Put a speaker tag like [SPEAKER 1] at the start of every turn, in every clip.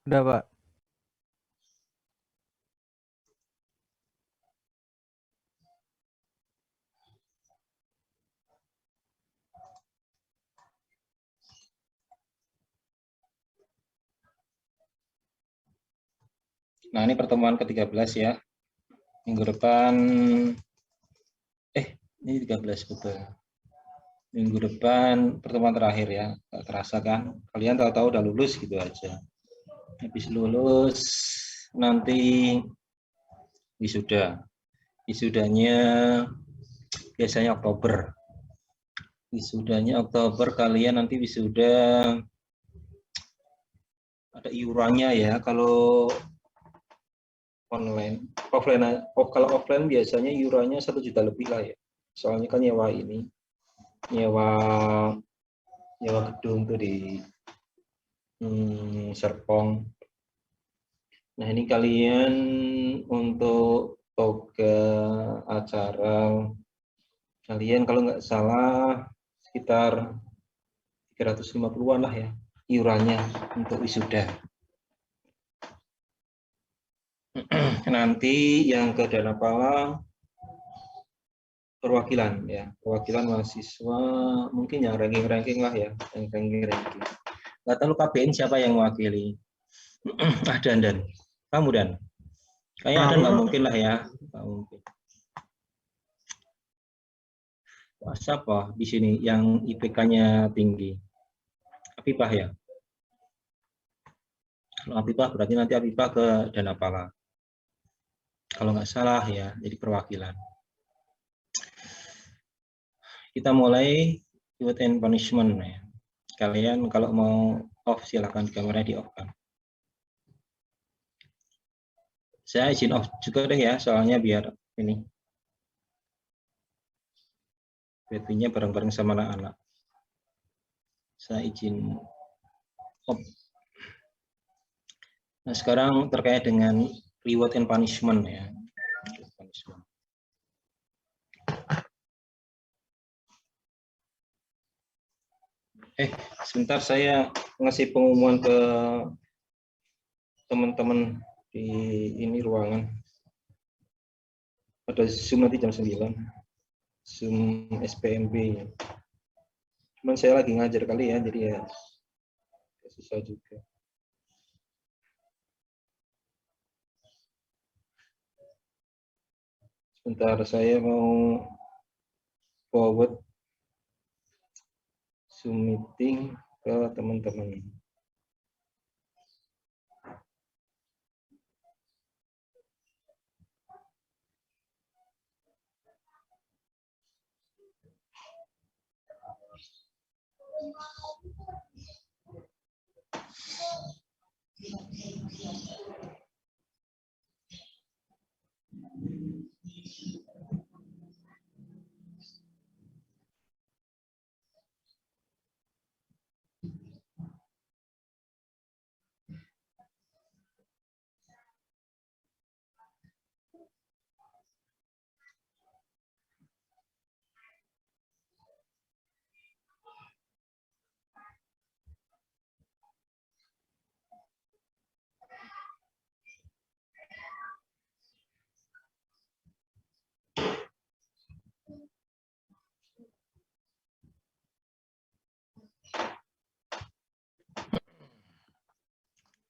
[SPEAKER 1] Udah, Pak.
[SPEAKER 2] Nah, ini pertemuan ke-13 ya. Minggu depan, ini 13 betul. Minggu depan pertemuan terakhir ya. Gak terasa kan? Kalian tahu-tahu udah lulus gitu aja. Habis lulus, nanti wisuda. Wisudanya biasanya Oktober. Wisudanya Oktober, kalian nanti wisuda ada iurannya ya. Kalau online, kalau offline biasanya iurannya 1 juta lebih lah ya. Soalnya kan nyewa gedung tuh di Serpong. Nah, ini kalian untuk toga acara kalian kalau nggak salah sekitar 350-an lah ya iurannya untuk wisuda. Nanti yang ke Danapala perwakilan ya, perwakilan mahasiswa mungkin yang ranking lah ya, yang ranking. Nggak tahu KBN siapa yang mewakili. Dan kamu Dan, kayaknya ada nggak mungkin lah ya, nggak mungkin. Siapa di sini yang IPK-nya tinggi? Apipah ya. Kalau Apipah berarti nanti Apipah ke Danapala. Kalau nggak salah ya, jadi perwakilan. Kita mulai reward and punishment ya. Kalian kalau mau off silakan kameranya di off kan. Saya izin off juga deh ya, soalnya biar ini wifi-nya bareng-bareng sama anak-anak. Saya izin off. Nah, sekarang terkait dengan reward and punishment ya. Sebentar saya ngasih pengumuman ke teman-teman di ini ruangan. Ada Zoom nanti jam 9. Zoom SPMB. Cuman saya lagi ngajar kali ya, jadi ya susah juga. Sebentar saya mau forward Zoom meeting ke teman-teman.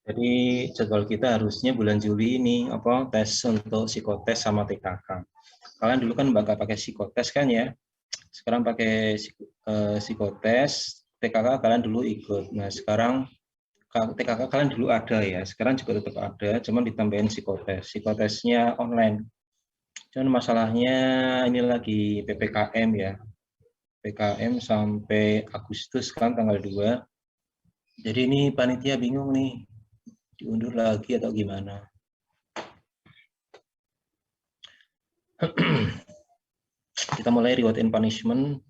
[SPEAKER 2] Jadi jadwal kita harusnya bulan Juli ini tes untuk psikotes sama TKK. Kalian dulu kan nggak pakai psikotes kan ya? Sekarang pakai psikotes, TKK kalian dulu ikut. Nah sekarang TKK kalian dulu ada ya, sekarang juga tetap ada, cuman ditambahin psikotes. Psikotesnya online. Cuman masalahnya ini lagi PPKM ya. PPKM sampai Agustus kan tanggal 2. Jadi ini panitia bingung nih. Diundur lagi atau gimana? Kita mulai reward and punishment.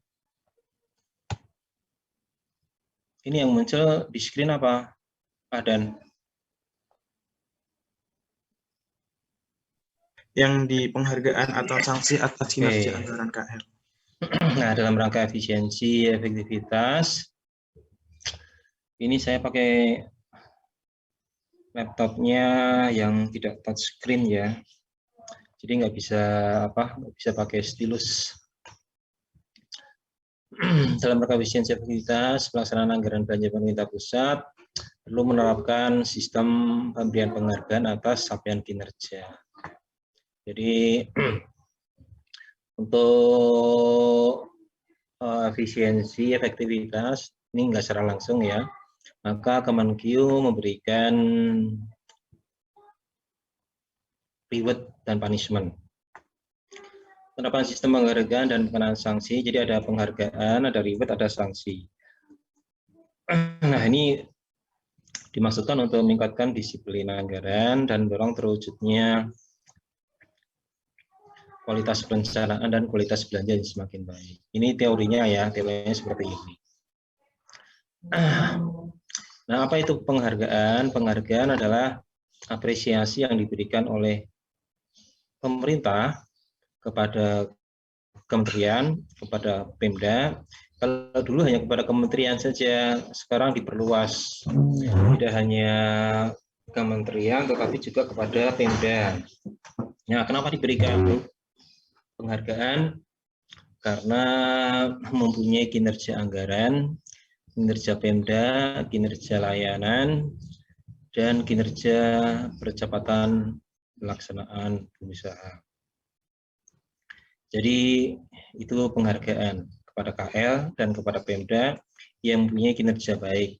[SPEAKER 2] Ini yang muncul di screen apa? Dan
[SPEAKER 3] yang di penghargaan atau sanksi atas kinerja anggaran KL.
[SPEAKER 2] Nah, dalam rangka efisiensi, efektivitas, ini saya pakai laptopnya yang tidak touchscreen ya. Jadi nggak bisa pakai stylus. Dalam rangka efisiensi efektivitas pelaksanaan anggaran belanja pemerintah pusat perlu menerapkan sistem pemberian penghargaan atas capaian kinerja. Jadi untuk efisiensi efektivitas ini nggak secara langsung ya, maka Kemenkyu memberikan reward dan punishment. Penerapan sistem penghargaan dan pengenaan sanksi, jadi ada penghargaan, ada reward, ada sanksi. Nah, ini dimaksudkan untuk meningkatkan disiplin anggaran dan mendorong terwujudnya kualitas perencanaan dan kualitas belanja yang semakin baik. Ini teorinya ya, teorinya seperti ini. Nah, apa itu penghargaan? Penghargaan adalah apresiasi yang diberikan oleh pemerintah kepada kementerian, kepada Pemda. Kalau dulu hanya kepada kementerian saja, sekarang diperluas. Tidak hanya kementerian, tetapi juga kepada Pemda. Nah, kenapa diberikan penghargaan? Karena mempunyai kinerja anggaran, kinerja Pemda, kinerja layanan, dan kinerja percepatan pelaksanaan usaha. Jadi itu penghargaan kepada KL dan kepada Pemda yang mempunyai kinerja baik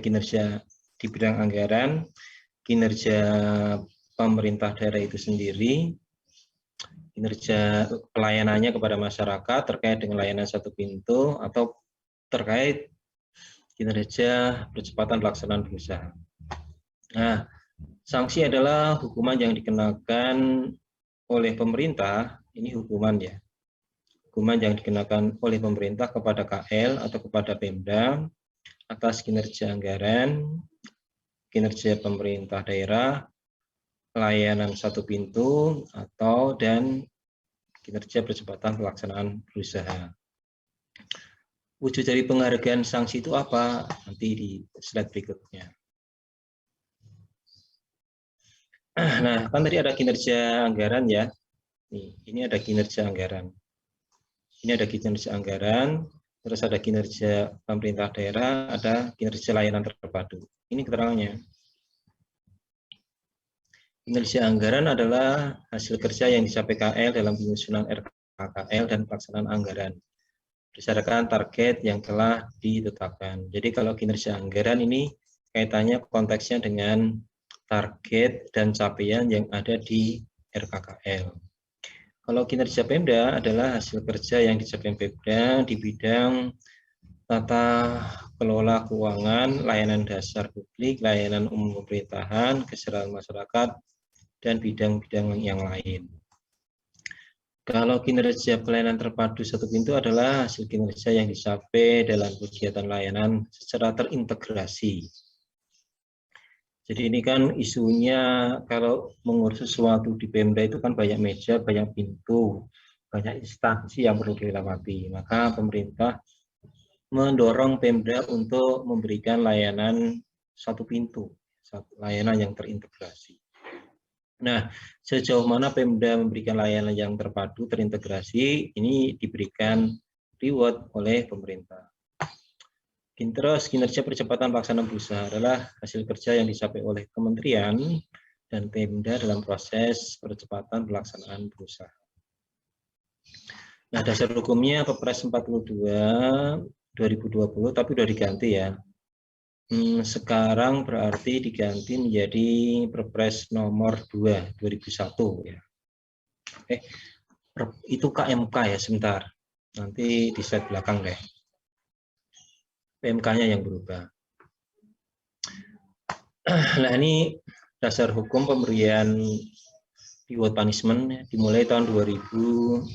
[SPEAKER 2] kinerja di bidang anggaran, kinerja pemerintah daerah itu sendiri, kinerja pelayanannya kepada masyarakat terkait dengan layanan satu pintu atau terkait kinerja percepatan pelaksanaan usaha. Nah, sanksi adalah hukuman yang dikenakan oleh pemerintah. Ini hukuman ya, hukuman yang dikenakan oleh pemerintah kepada KL atau kepada Pemda atas kinerja anggaran, kinerja pemerintah daerah, pelayanan satu pintu, dan kinerja percepatan pelaksanaan berusaha. Wujud dari penghargaan sanksi itu apa? Nanti di slide berikutnya. Nah, kan tadi ada kinerja anggaran ya. Nih, ini ada kinerja anggaran. Ini ada kinerja anggaran, terus ada kinerja pemerintah daerah, ada kinerja layanan terpadu. Ini keterangannya. Kinerja anggaran adalah hasil kerja yang dicapai KL dalam penyusunan RKKL dan pelaksanaan anggaran berdasarkan target yang telah ditetapkan. Jadi kalau kinerja anggaran ini kaitannya konteksnya dengan target dan capaian yang ada di RKKL. Kalau kinerja Pemda adalah hasil kerja yang dicapai Pemda di bidang tata kelola keuangan, layanan dasar publik, layanan umum pemerintahan, kesejahteraan masyarakat, dan bidang-bidang yang lain. Kalau kinerja pelayanan terpadu satu pintu adalah hasil kinerja yang dicapai dalam kegiatan layanan secara terintegrasi. Jadi ini kan isunya kalau mengurus sesuatu di Pemda itu kan banyak meja, banyak pintu, banyak instansi yang perlu dilewati. Maka pemerintah mendorong Pemda untuk memberikan layanan satu pintu, layanan yang terintegrasi. Nah, sejauh mana Pemda memberikan layanan yang terpadu, terintegrasi, ini diberikan reward oleh pemerintah. Terus kinerja percepatan pelaksanaan usaha adalah hasil kerja yang dicapai oleh kementerian dan Pemda dalam proses percepatan pelaksanaan berusaha. Nah, dasar hukumnya Perpres 42 2020, tapi udah diganti ya. Sekarang berarti diganti menjadi Perpres nomor 2 2001 ya. Itu KMK ya, sebentar. Nanti di slide belakang deh. PMK-nya yang berubah. Nah, ini dasar hukum pemberian reward punishment dimulai tahun 2011.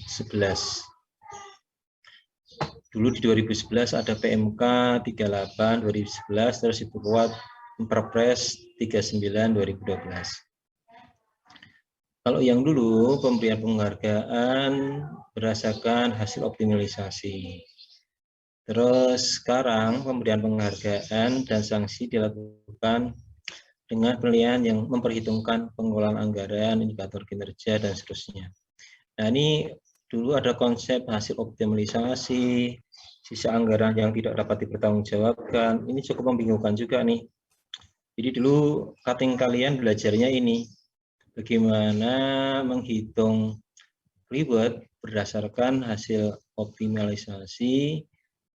[SPEAKER 2] Dulu di 2011 ada PMK 38 2011, terus dibuat Perpres 39 2012. Kalau yang dulu pemberian penghargaan berdasarkan hasil optimalisasi. Terus sekarang pemberian penghargaan dan sanksi dilakukan dengan penilaian yang memperhitungkan pengelolaan anggaran, indikator kinerja, dan seterusnya. Nah, ini dulu ada konsep hasil optimalisasi, sisa anggaran yang tidak dapat dipertanggungjawabkan. Ini cukup membingungkan juga nih. Jadi dulu cutting kalian belajarnya ini, bagaimana menghitung reward berdasarkan hasil optimalisasi,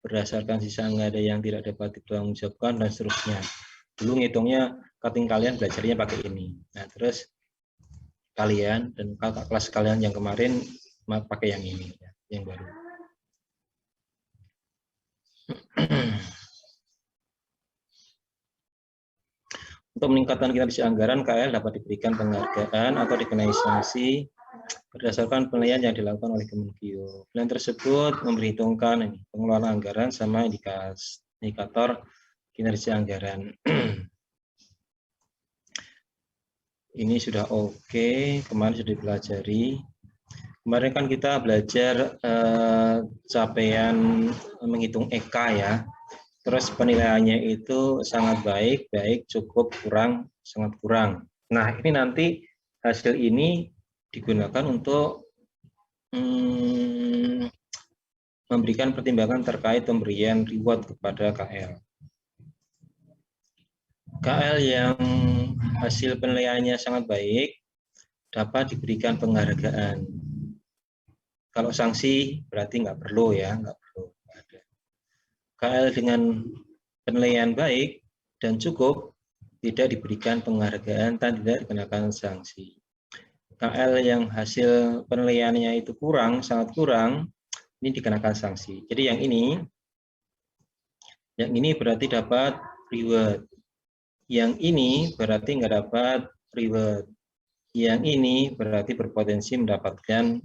[SPEAKER 2] berdasarkan sisa anggaran yang tidak dapat dipertanggungjawabkan, dan seterusnya. Dulu ngitungnya cutting kalian belajarnya pakai ini. Nah, terus kalian dan kakak kelas kalian yang kemarin pakai yang ini, yang baru. Untuk meningkatkan kinerja anggaran, KL dapat diberikan penghargaan atau dikenai sanksi berdasarkan penilaian yang dilakukan oleh Kemenkeu. Penilaian tersebut memperhitungkan ini, pengelolaan anggaran sama indikator kinerja anggaran. Ini sudah oke, kemarin sudah dipelajari. Kemarin kan kita belajar capaian menghitung EK ya. Terus penilaiannya itu sangat baik, baik, cukup, kurang, sangat kurang. Nah, ini nanti hasil ini digunakan untuk memberikan pertimbangan terkait pemberian reward kepada KL. KL yang hasil penilaiannya sangat baik dapat diberikan penghargaan. Kalau sanksi berarti nggak perlu ya, nggak perlu. KL dengan penilaian baik dan cukup tidak diberikan penghargaan dan tidak dikenakan sanksi. KL yang hasil penilaiannya itu kurang, sangat kurang, ini dikenakan sanksi. Jadi yang ini berarti dapat reward. Yang ini berarti nggak dapat reward. Yang ini berarti berpotensi mendapatkan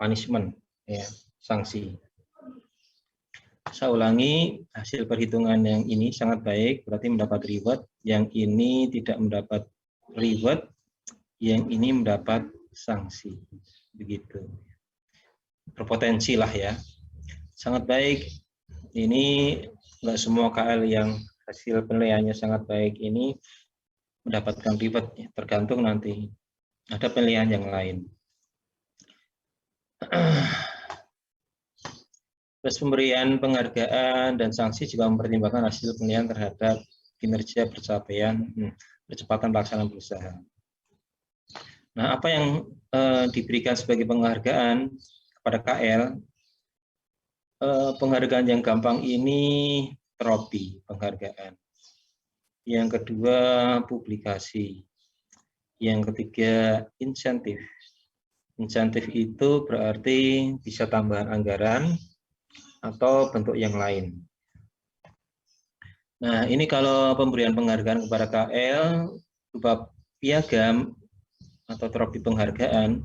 [SPEAKER 2] punishment, ya, sanksi. Saya ulangi, hasil perhitungan yang ini sangat baik, berarti mendapat reward. Yang ini tidak mendapat reward, yang ini mendapat sanksi. Begitu. Berpotensi lah ya. Sangat baik. Ini nggak semua KL yang hasil penilaiannya sangat baik ini mendapatkan reward. Tergantung nanti. Ada penilaian yang lain. Terus pemberian penghargaan dan sanksi juga mempertimbangkan hasil penilaian terhadap kinerja percepatan pelaksanaan berusaha. Nah, apa yang diberikan sebagai penghargaan kepada KL? Penghargaan yang gampang ini trofi, penghargaan. Yang kedua, publikasi. Yang ketiga, insentif. Insentif itu berarti bisa tambahan anggaran atau bentuk yang lain. Nah, ini kalau pemberian penghargaan kepada KL berupa piagam atau trofi penghargaan,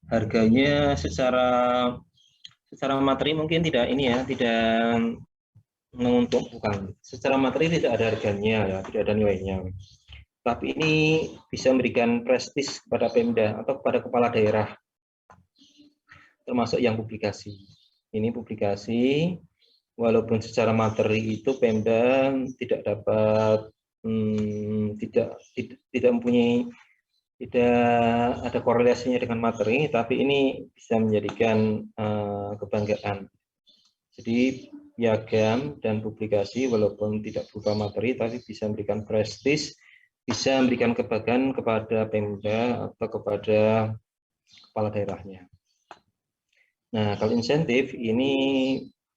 [SPEAKER 2] harganya secara materi mungkin tidak ini ya, tidak menguntungkan. Secara materi tidak ada harganya ya, tidak ada nilainya. Tapi ini bisa memberikan prestis kepada Pemda atau kepada kepala daerah, termasuk yang publikasi. Ini publikasi, walaupun secara materi itu Pemda tidak dapat, tidak mempunyai, tidak ada korelasinya dengan materi, tapi ini bisa menjadikan kebanggaan. Jadi piagam dan publikasi walaupun tidak berupa materi, tapi bisa memberikan prestis, bisa memberikan kebanggaan kepada Pemda atau kepada kepala daerahnya. Nah, kalau insentif ini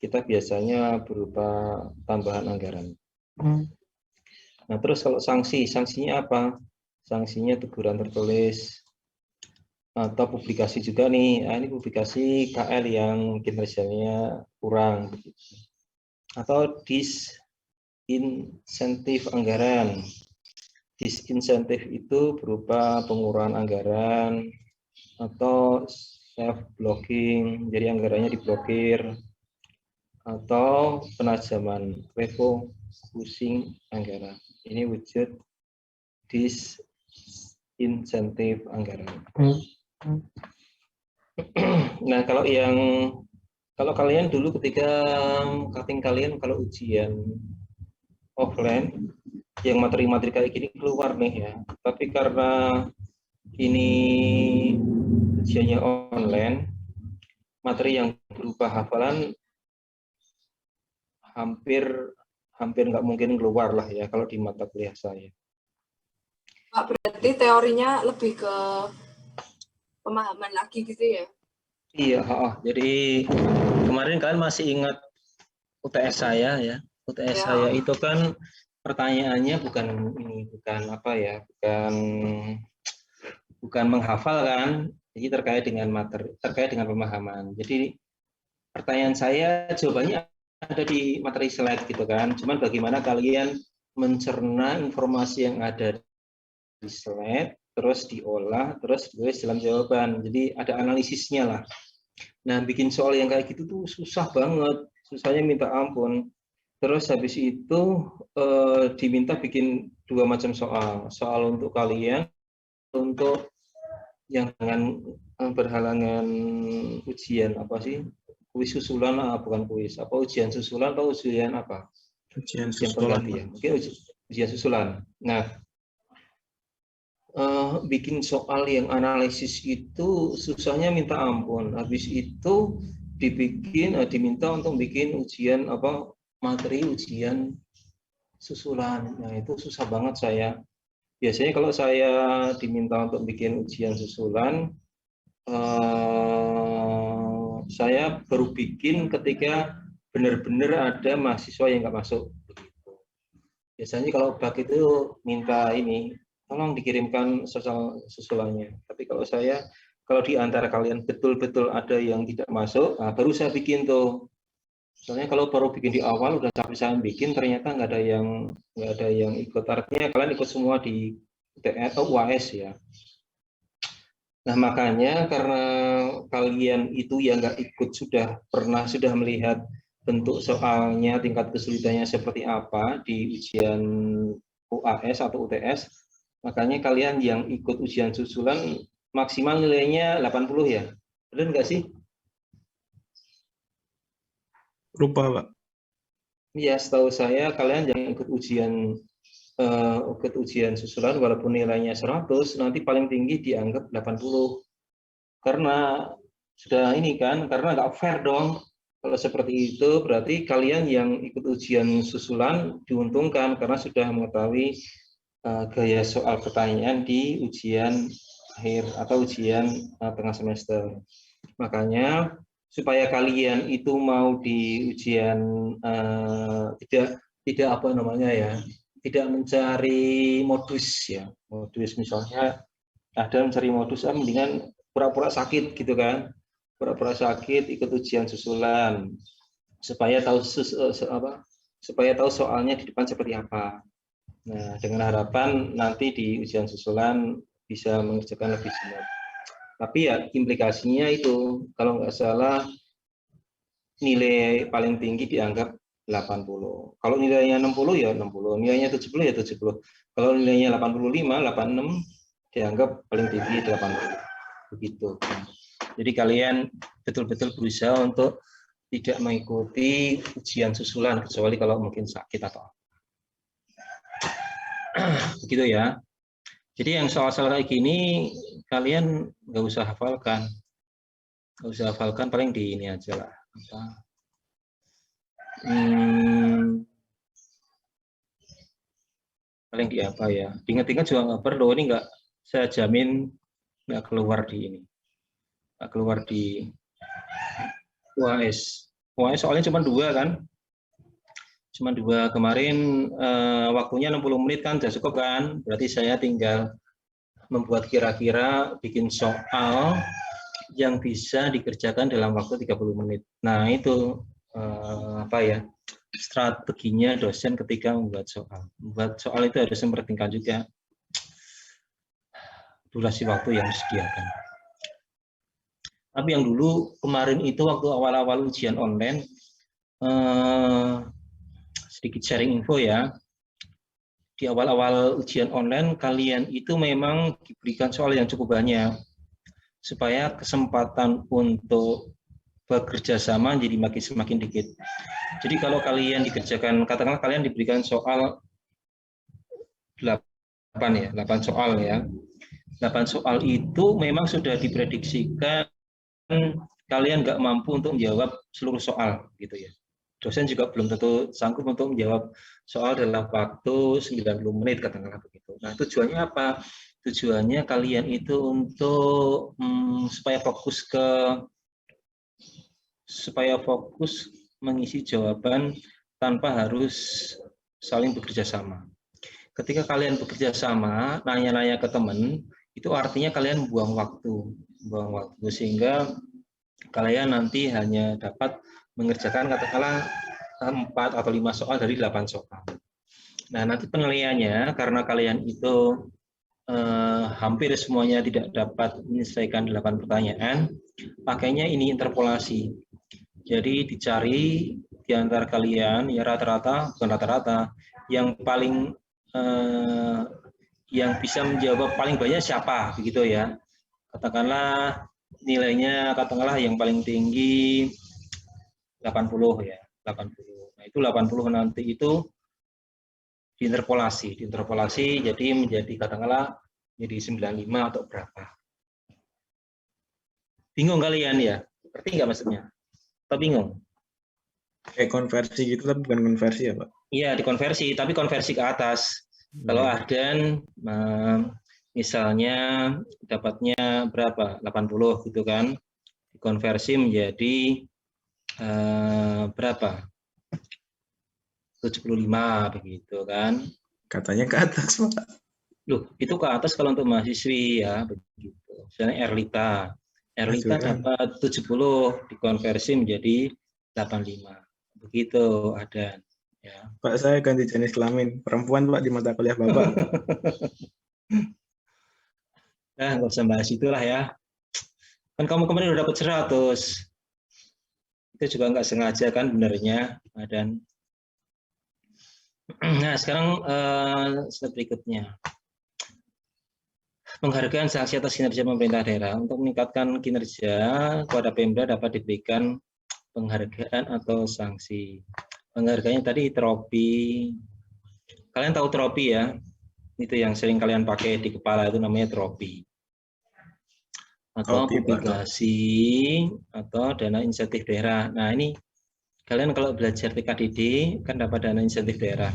[SPEAKER 2] kita biasanya berupa tambahan anggaran. Nah, terus kalau sanksinya apa? Sanksinya teguran tertulis atau publikasi juga nih. Nah, ini publikasi KL yang kinerjanya kurang, atau disinsentif anggaran. Disinsentif itu berupa pengurangan anggaran atau self-blocking, jadi anggarannya diblokir, atau penajaman refocusing anggaran. Ini wujud disinsentif anggaran. Nah, kalau kalian dulu ketika cutting kalian kalau ujian offline yang materi-materi kayak gini keluar nih ya. Tapi karena ini ujiannya online, materi yang berupa hafalan hampir nggak mungkin keluar lah ya kalau di mata kuliah saya.
[SPEAKER 1] Pak, berarti teorinya lebih ke pemahaman lagi gitu ya?
[SPEAKER 2] Iya, jadi kemarin kalian masih ingat UTS saya ya. UTS saya itu kan pertanyaannya bukan apa ya, bukan menghafal kan, jadi terkait dengan materi, terkait dengan pemahaman. Jadi pertanyaan saya jawabannya ada di materi slide gitu kan. Cuman bagaimana kalian mencerna informasi yang ada di slide, terus diolah, terus ditulis dalam jawaban. Jadi ada analisisnya lah. Nah, bikin soal yang kayak gitu tuh susah banget, susahnya minta ampun. Terus habis itu diminta bikin 2 macam soal untuk kalian, untuk yang dengan berhalangan ujian apa sih? Kuis susulan, bukan kuis, apa ujian susulan atau ujian apa?
[SPEAKER 3] Ujian susulan.
[SPEAKER 2] Ya. Mungkin ujian susulan. Nah, bikin soal yang analisis itu susahnya minta ampun. Habis itu diminta untuk bikin ujian apa, materi ujian susulan. Nah, itu susah banget saya. Biasanya kalau saya diminta untuk bikin ujian susulan, saya baru bikin ketika benar-benar ada mahasiswa yang nggak masuk. Biasanya kalau bak itu minta ini, tolong dikirimkan susulannya. Tapi kalau saya, kalau di antara kalian betul-betul ada yang tidak masuk, nah baru saya bikin tuh. Soalnya kalau baru bikin di awal udah capek bikin, ternyata nggak ada yang ikut. Artinya kalian ikut semua di UTS atau UAS ya. Nah, makanya karena kalian itu yang nggak ikut sudah melihat bentuk soalnya, tingkat kesulitannya seperti apa di ujian UAS atau UTS, makanya kalian yang ikut ujian susulan maksimal nilainya 80 ya. Benar nggak sih?
[SPEAKER 3] Lupa, Pak.
[SPEAKER 2] Iya, setahu saya kalian yang ikut ujian susulan walaupun nilainya 100, nanti paling tinggi dianggap 80. Karena sudah ini kan, karena nggak fair dong. Kalau seperti itu berarti kalian yang ikut ujian susulan diuntungkan karena sudah mengetahui gaya soal pertanyaan di ujian akhir atau ujian tengah semester. Makanya supaya kalian itu mau di ujian tidak apa namanya ya, tidak mencari modus ya, modus misalnya ada mencari modus, mendingan pura-pura sakit gitu kan, pura-pura sakit ikut ujian susulan supaya tahu supaya tahu soalnya di depan seperti apa. Nah, dengan harapan nanti di ujian susulan bisa mengerjakan lebih smooth. Tapi ya implikasinya itu kalau nggak salah nilai paling tinggi dianggap 80. Kalau nilainya 60 ya 60, nilainya 70 ya 70. Kalau nilainya 85, 86 dianggap paling tinggi 80. Begitu. Jadi kalian betul-betul berusaha untuk tidak mengikuti ujian susulan kecuali kalau mungkin sakit atau apa. Begitu ya. Jadi yang soal-soal kayak gini kalian nggak usah hafalkan. Nggak usah hafalkan, paling di ini aja lah. Paling di apa ya, diingat-ingat juga nggak perlu, ini nggak, saya jamin nggak keluar di ini, nggak keluar di UAS. UAS soalnya cuma 2 kan, cuma 2 kemarin, waktunya 60 menit kan, sudah cukup kan, berarti saya tinggal membuat kira-kira bikin soal yang bisa dikerjakan dalam waktu 30 menit. Nah itu apa ya, strateginya dosen ketika membuat soal. Membuat soal itu harus memperhatikan juga durasi waktu yang disediakan. Tapi yang dulu kemarin itu waktu awal-awal ujian online, sedikit sharing info ya. Di awal-awal ujian online kalian itu memang diberikan soal yang cukup banyak supaya kesempatan untuk bekerja sama jadi semakin dikit. Jadi kalau kalian dikerjakan, katakanlah kalian diberikan soal 8 ya, 8 soal ya. 8 soal itu memang sudah diprediksikan kalian nggak mampu untuk menjawab seluruh soal gitu ya. Dosen juga belum tentu sanggup untuk menjawab soal dalam waktu 90 menit katakanlah begitu. Nah, tujuannya apa? Tujuannya kalian itu untuk supaya fokus mengisi jawaban tanpa harus saling bekerja sama. Ketika kalian bekerja sama, nanya-nanya ke teman, itu artinya kalian buang waktu sehingga kalian nanti hanya dapat mengerjakan katakanlah 4 atau 5 soal dari 8 soal. Nah, nanti penilaiannya karena kalian itu hampir semuanya tidak dapat menyelesaikan 8 pertanyaan, pakainya ini interpolasi. Jadi dicari di antara kalian ya rata-rata, bukan rata-rata, yang paling yang bisa menjawab paling banyak siapa begitu ya. Katakanlah nilainya katakanlah yang paling tinggi 80 ya, 80. Nah, itu 80 nanti itu diinterpolasi jadi menjadi katakanlah jadi 95 atau berapa. Bingung kalian ya? Ngerti nggak maksudnya? Atau bingung?
[SPEAKER 3] Kayak konversi gitu tapi bukan konversi ya Pak?
[SPEAKER 2] Iya, dikonversi, tapi konversi ke atas. Kalau Ahdan misalnya dapatnya berapa? 80 gitu kan. Dikonversi menjadi berapa? 75 begitu kan.
[SPEAKER 3] Katanya ke atas Pak.
[SPEAKER 2] Loh, itu ke atas kalau untuk mahasiswi ya begitu. Misalnya Erlita dapat 70 dikonversi menjadi 85. Begitu Ahdan. Ya.
[SPEAKER 3] Pak, saya ganti jenis kelamin. Perempuan Pak di mata kuliah Bapak.
[SPEAKER 2] Nah, nggak usah bahas itulah ya. Kan kamu kemarin udah dapat 100. Itu juga nggak sengaja kan benernya. Dan nah sekarang slide berikutnya. Penghargaan sanksi atas kinerja pemerintah daerah. Untuk meningkatkan kinerja kepada Pemda dapat diberikan penghargaan atau sanksi. Penghargaannya tadi tropi. Kalian tahu tropi ya? Itu yang sering kalian pakai di kepala itu namanya tropi. Atau publikasi atau dana insentif daerah. Nah, ini kalian kalau belajar TKDD kan dapat dana insentif daerah.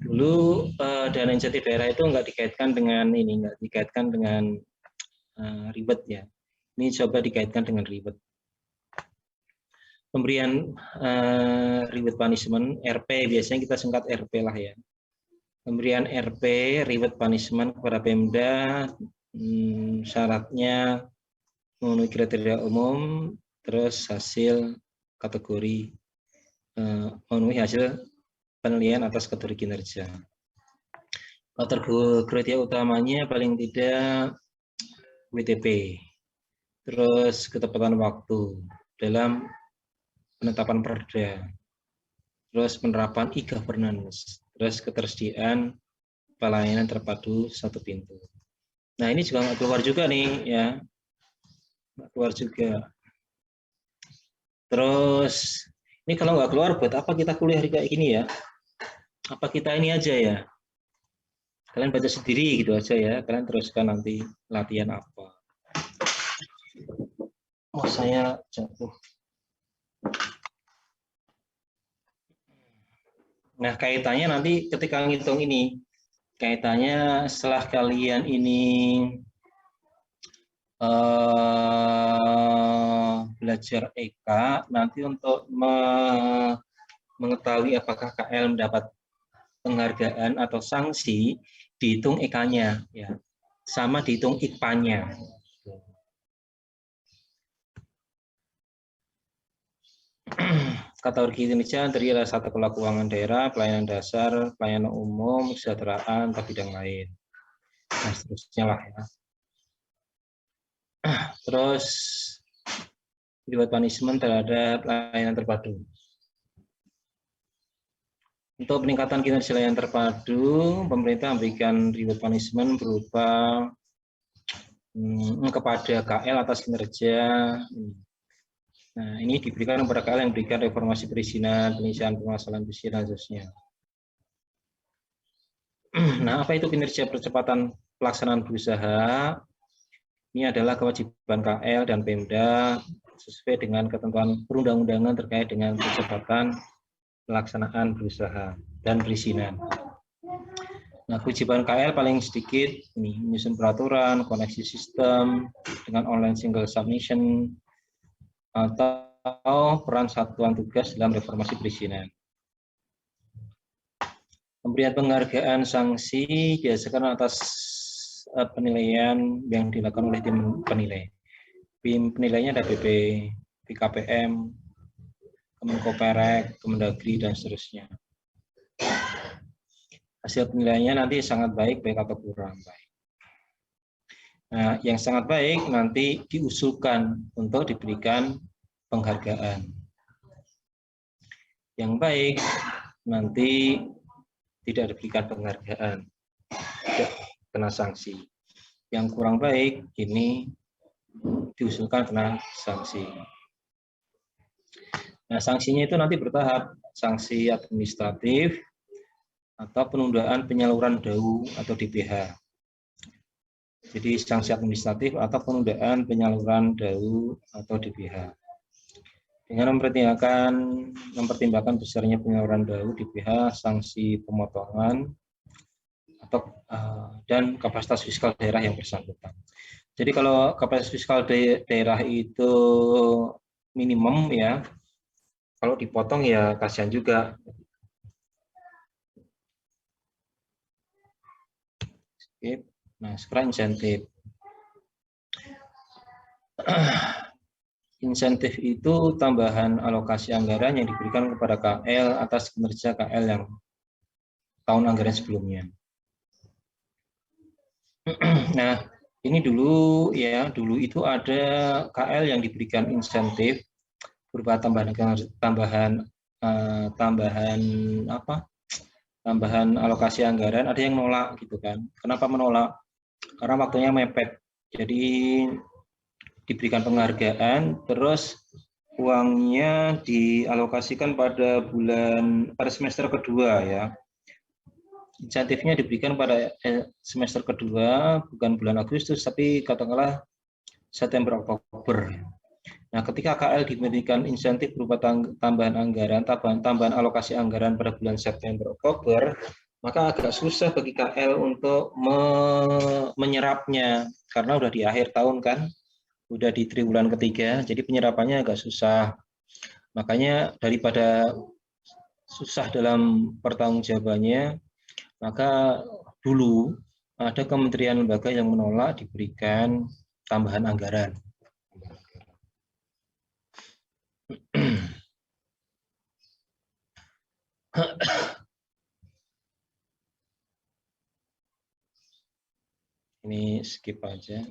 [SPEAKER 2] Dulu dana insentif daerah itu nggak dikaitkan dengan ini, nggak dikaitkan dengan ribet ya. Ini coba dikaitkan dengan ribet. Pemberian reward punishment RP, biasanya kita singkat RP lah ya. Pemberian RP reward punishment kepada Pemda, syaratnya memenuhi kriteria umum, terus hasil kategori memenuhi hasil penilaian atas kategori kinerja. Kriteria utamanya paling tidak WTP, terus ketepatan waktu dalam penetapan perda, terus penerapan e-governance, terus ketersediaan pelayanan terpadu satu pintu. Nah, ini juga nggak keluar juga nih ya, nggak keluar juga. Terus ini kalau nggak keluar, buat apa kita kuliah kayak gini ya? Apa kita ini aja ya? Kalian baca sendiri gitu aja ya. Kalian teruskan nanti latihan apa? Oh, saya jatuh. Nah, kaitannya nanti ketika ngitung ini, kaitannya setelah kalian ini belajar EK, nanti untuk mengetahui apakah KL mendapat penghargaan atau sanksi, dihitung EK-nya, ya, sama dihitung IKPA-nya. Kategori kinerja terdiri atas tata kelola keuangan daerah, pelayanan dasar, pelayanan umum, kesejahteraan, atau bidang lain. Nah, seterusnya lah ya. Terus reward punishment terhadap layanan terpadu. Untuk peningkatan kinerja layanan terpadu, pemerintah memberikan reward punishment berupa kepada KL atas kinerja. Nah, ini diberikan kepada KL yang memberikan reformasi perizinan, penyelesaian permasalahan perizinan dan seterusnya. Nah, apa itu kinerja percepatan pelaksanaan berusaha? Ini adalah kewajiban KL dan Pemda sesuai dengan ketentuan perundang-undangan terkait dengan percepatan pelaksanaan berusaha dan perizinan. Nah, kewajiban KL paling sedikit ini menyusun peraturan, koneksi sistem dengan online single submission atau peran satuan tugas dalam reformasi perizinan. Pemberian penghargaan sanksi biasakan atas penilaian yang dilakukan oleh tim penilai. Tim penilainya ada BP, BKPM, Kemenkoperek, Kemendagri, dan seterusnya. Hasil penilaiannya nanti sangat baik atau kurang baik. Nah, yang sangat baik nanti diusulkan untuk diberikan penghargaan. Yang baik nanti tidak diberikan penghargaan, tidak kena sanksi. Yang kurang baik ini diusulkan kena sanksi. Nah, sanksinya itu nanti bertahap, sanksi administratif atau penundaan penyaluran DAU atau DPH. Jadi sanksi administratif atau penundaan penyaluran DAU atau DPH. Dengan mempertimbangkan besarnya penyaluran DAU DPH, sanksi pemotongan atau dan kapasitas fiskal daerah yang bersangkutan. Jadi kalau kapasitas fiskal daerah itu minimum ya, kalau dipotong ya kasihan juga. Nah, sekarang insentif. Insentif itu tambahan alokasi anggaran yang diberikan kepada KL atas kinerja KL yang tahun anggaran sebelumnya. Nah, ini dulu ya, dulu itu ada KL yang diberikan insentif berupa tambahan alokasi anggaran. Ada yang nolak gitu kan. Kenapa menolak? Karena waktunya mepet. Jadi diberikan penghargaan, terus uangnya dialokasikan pada semester kedua ya. Insentifnya diberikan pada semester kedua, bukan bulan Agustus, tapi katakanlah September Oktober. Nah, ketika KL diberikan insentif berupa tambahan anggaran, tambahan alokasi anggaran pada bulan September Oktober, maka agak susah bagi KL untuk menyerapnya karena udah di akhir tahun kan, udah di triwulan ketiga, jadi penyerapannya agak susah. Makanya daripada susah dalam pertanggungjawabannya, maka dulu ada kementerian lembaga yang menolak diberikan tambahan anggaran. Ini skip aja.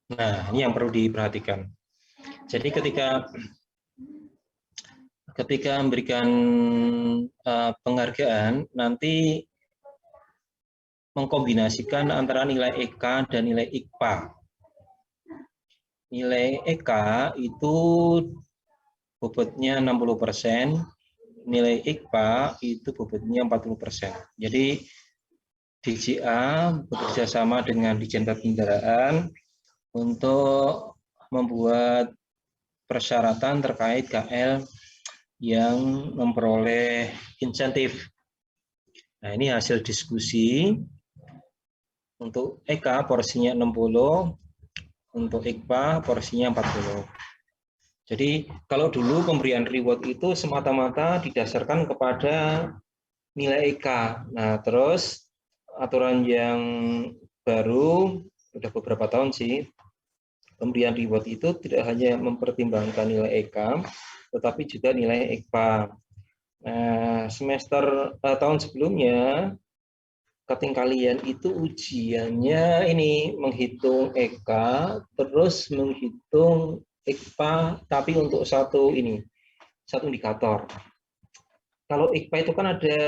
[SPEAKER 2] Nah, ini yang perlu diperhatikan. Jadi ketika memberikan penghargaan, nanti mengkombinasikan antara nilai EK dan nilai IKPA. Nilai EK itu bobotnya 60%, nilai IKPA itu bobotnya 40%. Jadi DJA bekerja sama dengan Ditjen Kendaraan untuk membuat persyaratan terkait KL yang memperoleh insentif. Nah, ini hasil diskusi. Untuk EK porsinya 60, untuk IKPA porsinya 40. Jadi kalau dulu pemberian reward itu semata-mata didasarkan kepada nilai EK. Nah, terus aturan yang baru sudah beberapa tahun sih, pemberian reward itu tidak hanya mempertimbangkan nilai EK, tetapi juga nilai IKPA. Nah, tahun sebelumnya, cutting kalian itu ujiannya ini menghitung EK, terus menghitung IKPA, tapi untuk satu indikator. Kalau IKPA itu kan ada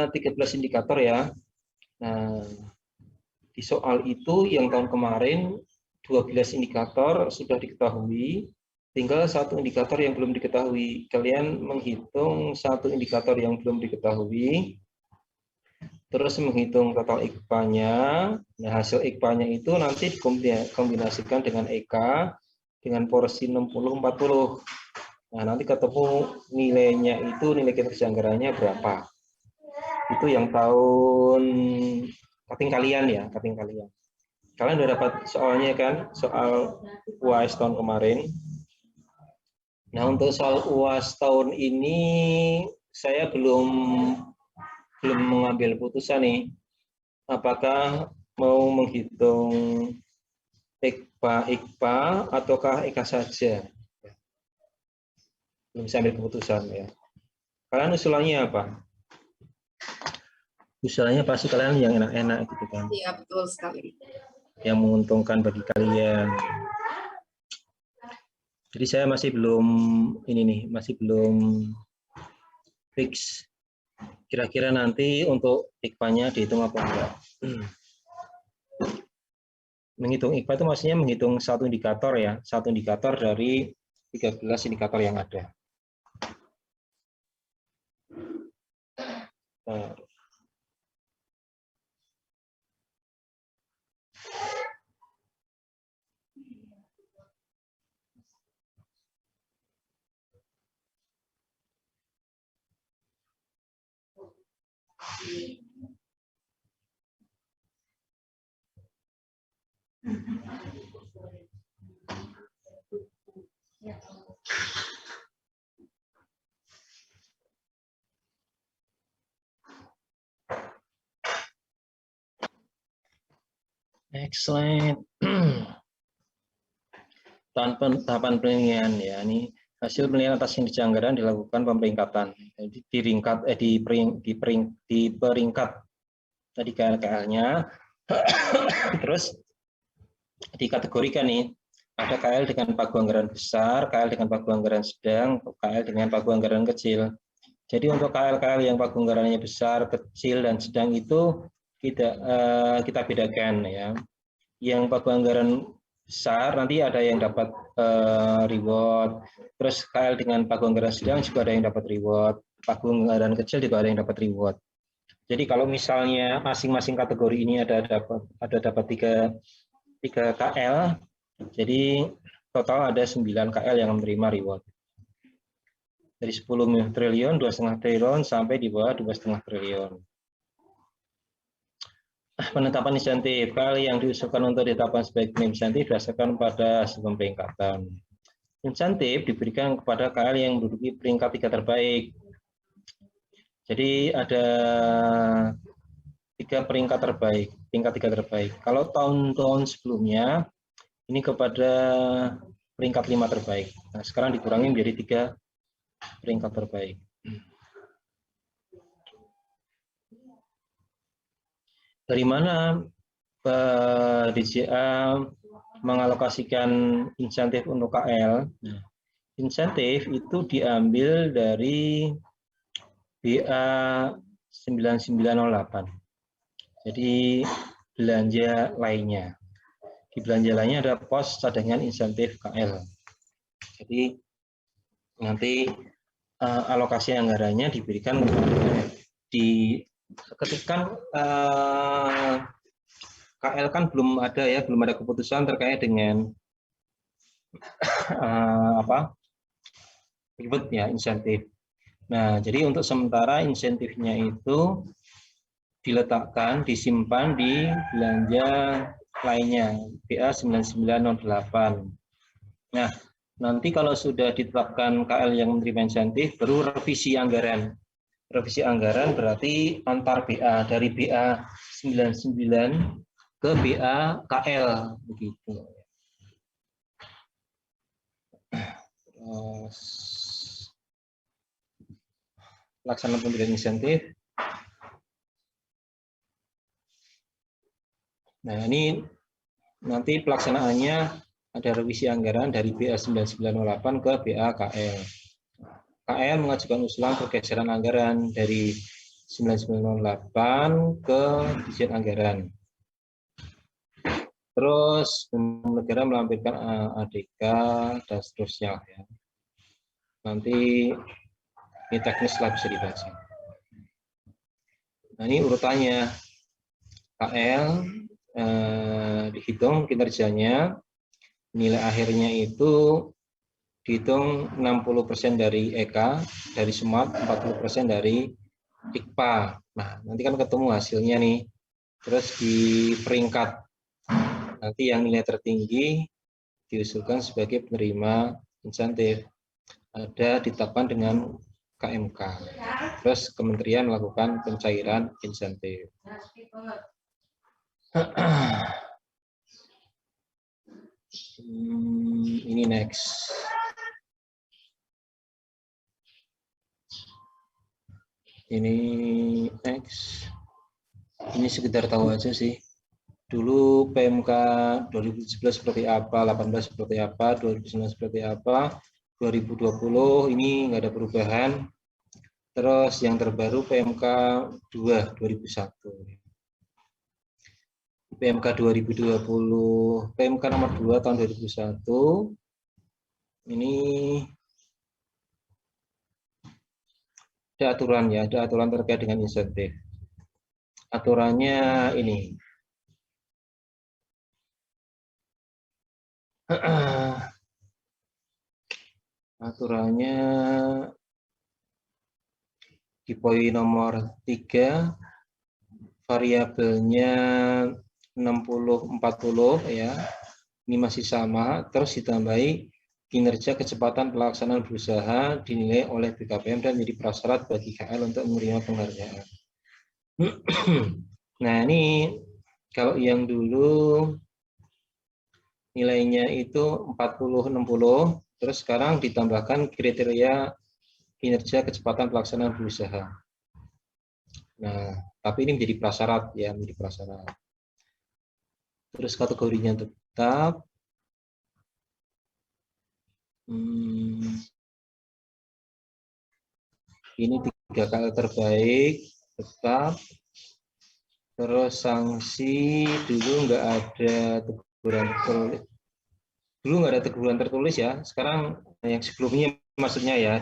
[SPEAKER 2] 13 indikator ya. Nah, di soal itu yang tahun kemarin 12 indikator sudah diketahui, tinggal satu indikator yang belum diketahui. Kalian menghitung satu indikator yang belum diketahui, terus menghitung total IKPA-nya. Nah, hasil IKPA-nya itu nanti dikombinasikan dengan EK dengan porsi 60-40. Nah, nanti ketemu nilainya itu, nilai kinerja anggarannya berapa. Itu yang tahun cutting kalian ya, cutting kalian. Kalian udah dapat soalnya kan, soal UAS tahun kemarin. Nah, untuk soal UAS tahun ini saya belum mengambil putusan nih, apakah mau menghitung IKPA ataukah EK saja. Belum bisa ambil keputusan ya. Kalian usulannya apa? Usulannya pasti kalian yang enak-enak gitu kan.
[SPEAKER 1] Iya, betul sekali.
[SPEAKER 2] Yang menguntungkan bagi kalian. Jadi saya masih belum masih belum fix. Kira-kira nanti untuk IKPA-nya dihitung apa enggak? Menghitung IKPA itu maksudnya menghitung satu indikator ya, satu indikator dari 13 indikator yang ada. Nah, excellent. Tahapan penilaian ya, ini hasil penilaian atas kinerja anggaran dilakukan pemeringkatan. Jadi di peringkat tadi KL-nya, terus dikategorikan nih, ada KL dengan pagu anggaran besar, KL dengan pagu anggaran sedang, KL dengan pagu anggaran kecil. Jadi untuk KL yang pagu anggarannya besar, kecil, dan sedang itu kita bedakan ya. Yang pagu anggaran besar nanti ada yang dapat reward, terus KL dengan pagu anggaran sedang juga ada yang dapat reward, pagu anggaran kecil juga ada yang dapat reward. Jadi kalau misalnya masing-masing kategori ini ada dapat 3 KL, jadi total ada 9 KL yang menerima reward. Dari 10 triliun, 2,5 triliun sampai di bawah 2,5 triliun. Penetapan insentif, KL yang diusulkan untuk ditetapkan sebagai insentif berdasarkan pada hasil pemeringkatan. Insentif diberikan kepada KL yang menduduki peringkat 3 terbaik. Jadi ada 3 peringkat terbaik, tingkat 3 terbaik. Kalau tahun-tahun sebelumnya ini kepada peringkat 5 terbaik. Nah, sekarang dikurangi menjadi 3 peringkat terbaik. Dari mana DJA mengalokasikan insentif untuk KL? Insentif itu diambil dari BA 9908. Jadi belanja lainnya. Di belanja lainnya ada pos cadangan insentif KL. Jadi nanti alokasi anggarannya diberikan ketika KL kan belum ada keputusan terkait dengan ribet ya insentif. Nah, jadi untuk sementara insentifnya itu disimpan di belanja lainnya BA 9908. Nah, nanti kalau sudah ditetapkan KL yang menerima insentif, baru revisi anggaran. Revisi anggaran berarti antar BA, dari BA 99 ke BA KL begitu. Pelaksanaan pemberian insentif. Nah, ini nanti pelaksanaannya ada revisi anggaran dari BA 9908 ke BA KL. KL mengajukan usulan pergeseran anggaran dari 9908 ke Dirjen Anggaran. Terus negara melampirkan ADK dan seterusnya ya. Nanti ini teknis lah bisa dibaca. Nah, ini urutannya. KL dihitung kinerjanya, nilai akhirnya itu dihitung 60% dari EK, dari SMART, 40% dari IKPA. Nah, nanti kan ketemu hasilnya nih. Terus di peringkat, nanti yang nilai tertinggi diusulkan sebagai penerima insentif. Ada ditetapkan dengan KMK. Terus kementerian melakukan pencairan insentif. Ini next. Ini next. Ini sekedar tahu aja sih. Dulu PMK 2017 seperti apa, 18 seperti apa, 2019 seperti apa, 2020 ini nggak ada perubahan. Terus yang terbaru PMK 2 2001. PMK 2020, PMK nomor 2 tahun 2001, ini ada aturannya, ada aturan terkait dengan insentif. Aturannya ini. Aturannya di poin nomor 3, variabelnya 60-40 ya, ini masih sama, terus ditambahi kinerja kecepatan pelaksanaan berusaha dinilai oleh BKPM dan menjadi prasyarat bagi KL untuk menerima penghargaan. Nah, ini kalau yang dulu nilainya itu 40-60, terus sekarang ditambahkan kriteria kinerja kecepatan pelaksanaan berusaha. Nah, tapi ini menjadi prasyarat ya, menjadi prasyarat. Terus kategorinya tetap. Ini 3 KL terbaik tetap. Terus sanksi dulu nggak ada teguran tertulis. Dulu nggak ada teguran tertulis ya. Sekarang yang sebelumnya maksudnya ya,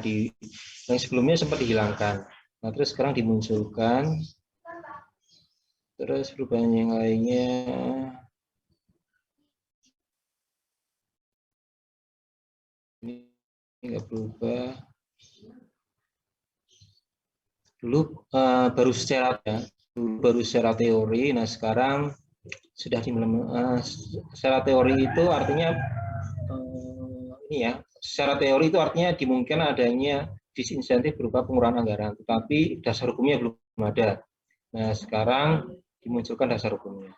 [SPEAKER 2] yang sebelumnya sempat dihilangkan. Nah, terus sekarang dimunculkan. Terus perubahan yang lainnya. Ini nggak berubah. Dulu baru secara teori, nah sekarang sudah secara teori itu artinya ini ya, secara teori itu artinya dimungkinkan adanya disinsentif berupa pengurangan anggaran, tetapi dasar hukumnya belum ada. Nah, sekarang dimunculkan dasar hukumnya.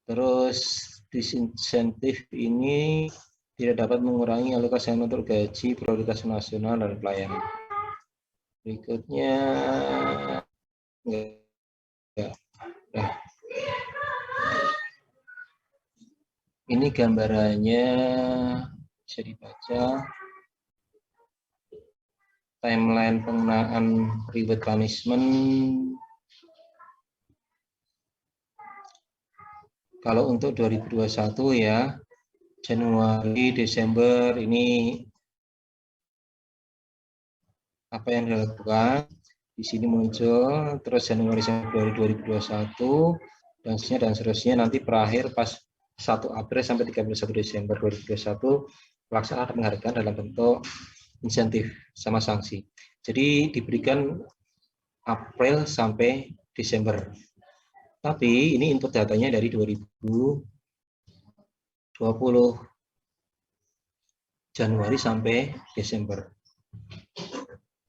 [SPEAKER 2] Terus disinsentif ini tidak dapat mengurangi alokasi untuk gaji, prioritas nasional, dan pelayanan. Berikutnya, enggak. Nah, ini gambarannya bisa dibaca. Timeline penggunaan reward punishment. Kalau untuk 2021 ya, Januari, Desember ini apa yang dilakukan. Di sini muncul, terus Januari sampai 2021, dan seterusnya nanti berakhir pas 1 April sampai 31 Desember 2021 pelaksanaan penghargaan dalam bentuk insentif sama sanksi. Jadi diberikan April sampai Desember. Tapi ini input datanya dari 2020 Januari sampai Desember.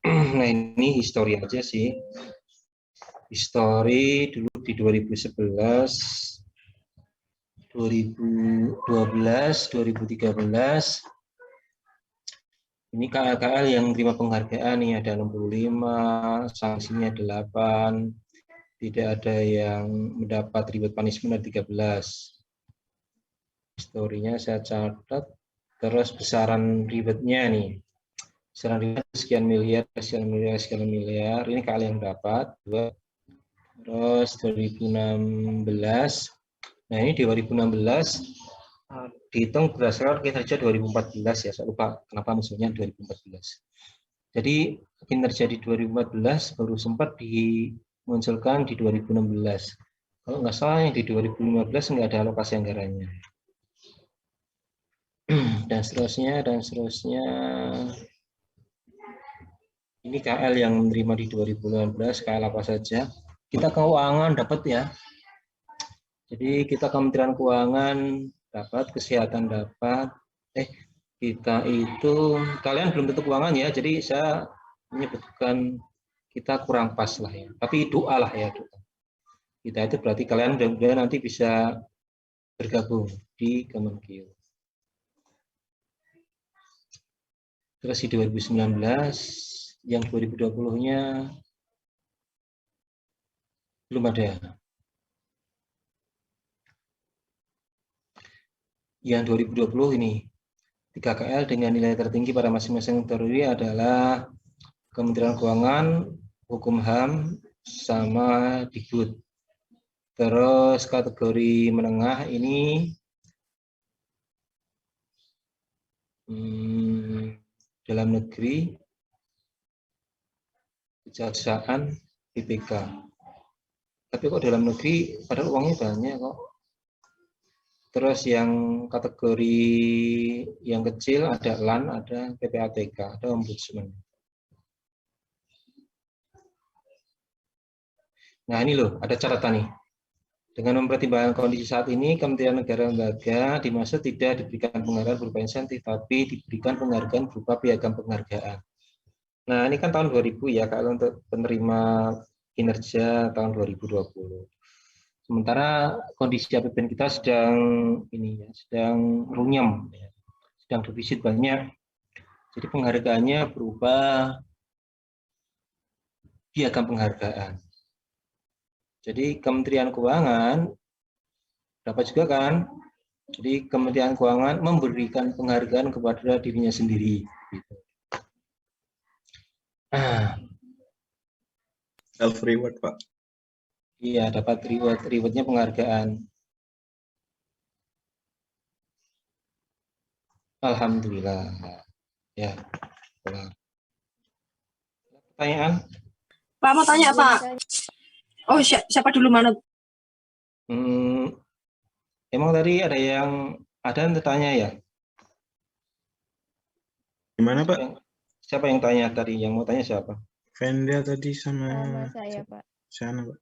[SPEAKER 2] Nah, ini histori aja sih. Histori dulu di 2011, 2012, 2013. Ini KL-KL yang terima penghargaan nih ada 65, sanksinya 8, tidak ada yang mendapat reward punishment ada 13. Historinya saya catat, terus besaran rewardnya nih. Besaran reward sekian miliar, sekian miliar, sekian miliar. Ini KL yang dapat. Terus 2016. Nah, ini 2016 dihitung berdasarkan kinerja 2014 ya, saya lupa kenapa musuhnya 2014. Jadi kinerja di 2014 baru sempat dimunculkan di 2016. Kalau nggak salah yang di 2015 nggak ada alokasi anggarannya. Dan seterusnya, dan seterusnya. Ini KL yang menerima di 2018, KL apa saja. Kita keuangan dapat ya. Jadi kita Kementerian Keuangan dapat, kesehatan dapat. Kita itu, kalian belum tentu keuangan ya, jadi saya menyebutkan kita kurang pas lah ya. Tapi doa lah ya, doa. Kita itu berarti kalian mudah-mudahan nanti bisa bergabung di Kemenkeu. Terus di 2019, yang 2020-nya belum ada. Yang 2020 ini 3 KL dengan nilai tertinggi pada masing-masing kategori adalah Kementerian Keuangan, Hukum HAM, sama Dikbud. Terus kategori menengah ini dalam negeri, kejaksaan, BPK. Tapi kok dalam negeri padahal uangnya banyak kok. Terus yang kategori yang kecil ada LAN, ada PPATK, ada Ombudsman. Nah ini loh, ada catatan nih. Dengan mempertimbangkan kondisi saat ini, Kementerian Negara Lembaga dimaksud tidak diberikan penghargaan berupa insentif, tapi diberikan penghargaan berupa piagam penghargaan. Nah ini kan tahun 2000 ya, kalau untuk penerima kinerja tahun 2020. Sementara kondisi APBN kita sedang ini ya, sedang runyam, ya, sedang defisit banyak. Jadi penghargaannya berupa piagam penghargaan. Jadi Kementerian Keuangan dapat juga kan. Jadi Kementerian Keuangan memberikan penghargaan kepada dirinya sendiri. Gitu.
[SPEAKER 3] Self reward, Pak.
[SPEAKER 2] Iya, dapat rewardnya penghargaan. Alhamdulillah. Ya. Pertanyaan?
[SPEAKER 1] Pak mau tanya Pak. Oh siapa dulu mana?
[SPEAKER 2] Emang tadi ada yang tanya ya?
[SPEAKER 3] Gimana Pak?
[SPEAKER 2] Siapa yang tanya tadi? Yang mau tanya siapa?
[SPEAKER 3] Venda tadi sama
[SPEAKER 4] saya Pak.
[SPEAKER 3] Sana Pak.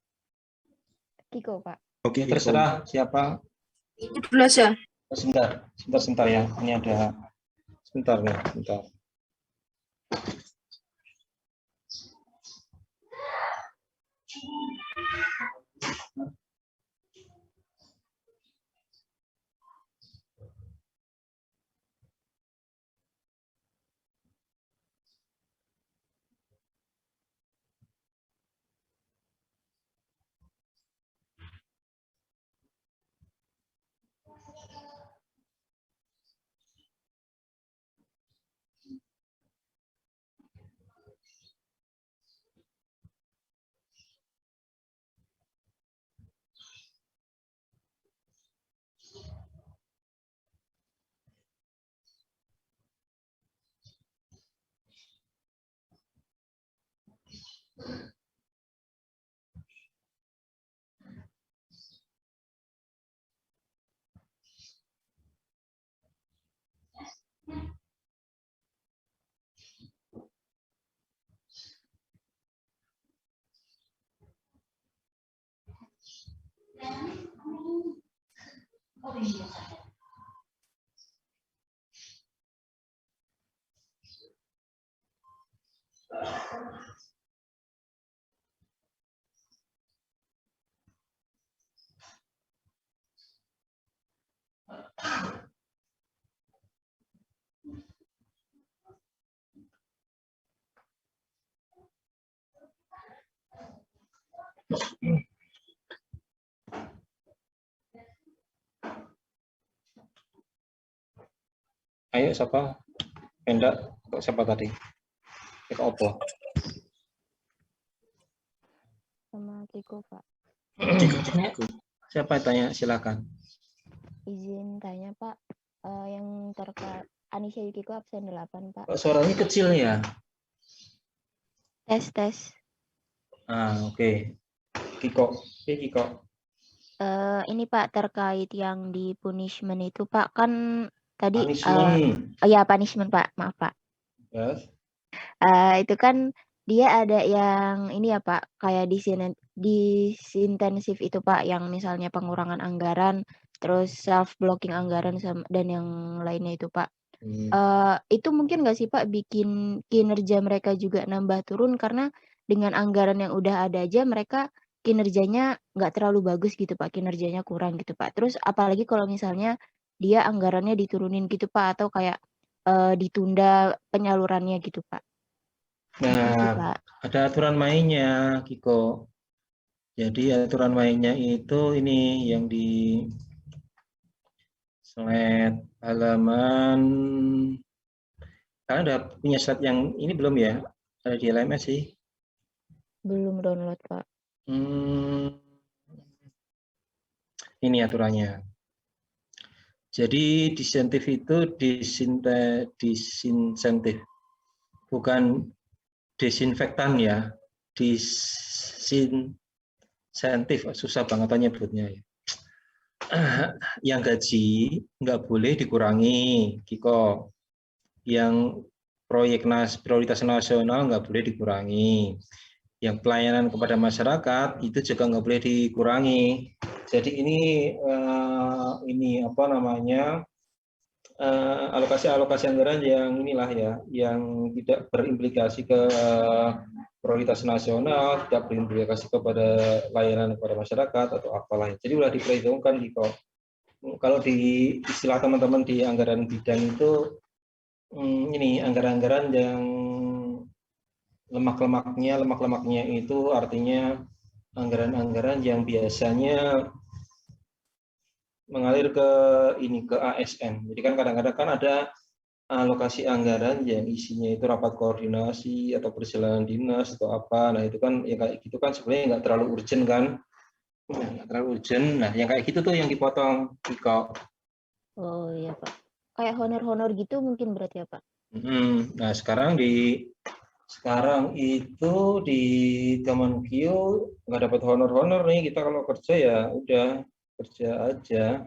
[SPEAKER 4] Kiko Pak.
[SPEAKER 3] Oke,
[SPEAKER 2] terserah siapa.
[SPEAKER 1] Dulu aja.
[SPEAKER 2] Sebentar ya. Ini ada sebentar nih, sebentar. Ayo siapa? Venda, siapa tadi? Opo.
[SPEAKER 4] Sama Kiko Pak.
[SPEAKER 2] Siapa yang tanya? Silakan.
[SPEAKER 4] Izin tanya Pak, yang terkait Anisha Yukiko absen 8 Pak.
[SPEAKER 2] Kok suaranya kecil ya?
[SPEAKER 4] Tes.
[SPEAKER 2] Oke. Kiko. Oke, Kiko.
[SPEAKER 4] Ini Pak terkait yang di punishment itu Pak kan tadi
[SPEAKER 2] Punishment.
[SPEAKER 4] ya punishment Pak, maaf Pak.
[SPEAKER 2] Yes.
[SPEAKER 4] Itu kan dia ada yang ini ya Pak, kayak disintensif itu Pak, yang misalnya pengurangan anggaran, terus self blocking anggaran dan yang lainnya itu Pak. Itu mungkin nggak sih Pak bikin kinerja mereka juga nambah turun karena dengan anggaran yang udah ada aja mereka kinerjanya nggak terlalu bagus gitu Pak, kinerjanya kurang gitu Pak. Terus apalagi kalau misalnya dia anggarannya diturunin gitu Pak atau kayak ditunda penyalurannya gitu Pak. Gitu sih
[SPEAKER 2] Nah,
[SPEAKER 4] Pak.
[SPEAKER 2] ada aturan mainnya, Kiko. Jadi aturan mainnya itu ini yang di slide halaman. Kalian udah punya slide yang ini belum ya? Ada di LMS sih.
[SPEAKER 4] Belum download Pak.
[SPEAKER 2] Ini aturannya. Jadi disinsentif itu disinsentif, bukan desinfektan ya. Disinsentif, susah banget nyebutnya ya. Yang gaji nggak boleh dikurangi, Kiko. Yang proyek prioritas nasional nggak boleh dikurangi. Yang pelayanan kepada masyarakat itu juga nggak boleh dikurangi. Jadi ini apa namanya alokasi anggaran yang inilah ya, yang tidak berimplikasi ke prioritas nasional, tidak berimplikasi kepada layanan kepada masyarakat atau apalah. Jadi sudah diperhitungkan gitu. Kalau di istilah teman-teman di anggaran bidang itu ini anggaran-anggaran yang lemak-lemaknya itu artinya anggaran-anggaran yang biasanya mengalir ke ASN. Jadi kan kadang-kadang kan ada alokasi anggaran yang isinya itu rapat koordinasi atau perjalanan dinas atau apa. Nah itu kan ya kayak gitu kan sebenarnya nggak terlalu urgent kan. Nggak terlalu urgent. Nah yang kayak gitu tuh yang dipotong, Kiko.
[SPEAKER 4] Oh iya Pak. Kayak honor-honor gitu mungkin berarti ya Pak?
[SPEAKER 2] Nah sekarang itu di Kemenkyu nggak dapat honor-honor nih, kita kalau kerja ya udah kerja aja.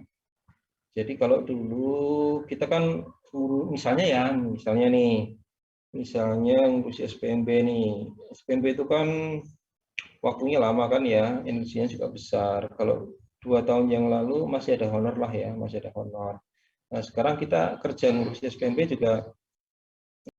[SPEAKER 2] Jadi kalau dulu kita kan misalnya ngurusi SPMB nih. SPMB itu kan waktunya lama kan ya, energinya juga besar. Kalau 2 tahun yang lalu masih ada honor lah ya, masih ada honor. Nah sekarang kita kerja ngurusi SPMB juga